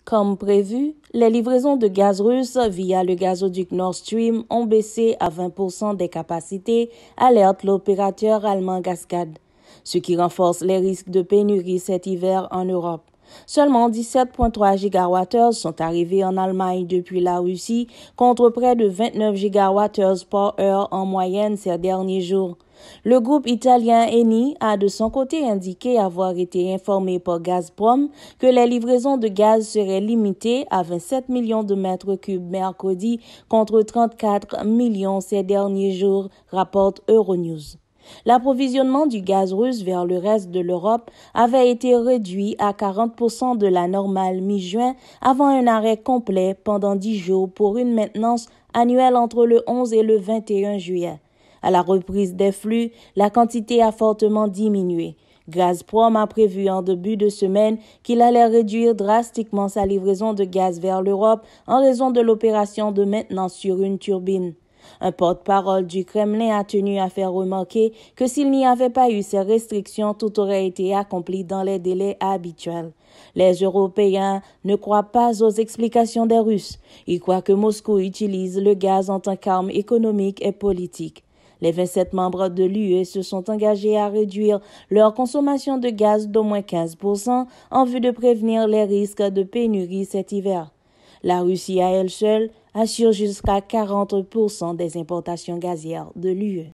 Comme prévu, les livraisons de gaz russe via le gazoduc Nord Stream ont baissé à 20% des capacités, alerte l'opérateur allemand Gascade, ce qui renforce les risques de pénurie cet hiver en Europe. Seulement 17,3 gigawattheures sont arrivés en Allemagne depuis la Russie, contre près de 29 gigawattheures par heure en moyenne ces derniers jours. Le groupe italien Eni a de son côté indiqué avoir été informé par Gazprom que les livraisons de gaz seraient limitées à 27 millions de mètres cubes mercredi contre 34 millions ces derniers jours, rapporte Euronews. L'approvisionnement du gaz russe vers le reste de l'Europe avait été réduit à 40% de la normale mi-juin avant un arrêt complet pendant 10 jours pour une maintenance annuelle entre le 11 et le 21 juillet. À la reprise des flux, la quantité a fortement diminué. Gazprom a prévu en début de semaine qu'il allait réduire drastiquement sa livraison de gaz vers l'Europe en raison de l'opération de maintenance sur une turbine. Un porte-parole du Kremlin a tenu à faire remarquer que s'il n'y avait pas eu ces restrictions, tout aurait été accompli dans les délais habituels. Les Européens ne croient pas aux explications des Russes. Ils croient que Moscou utilise le gaz en tant qu'arme économique et politique. Les 27 membres de l'UE se sont engagés à réduire leur consommation de gaz d'au moins 15% en vue de prévenir les risques de pénurie cet hiver. La Russie à elle seule assure jusqu'à 40% des importations gazières de l'UE.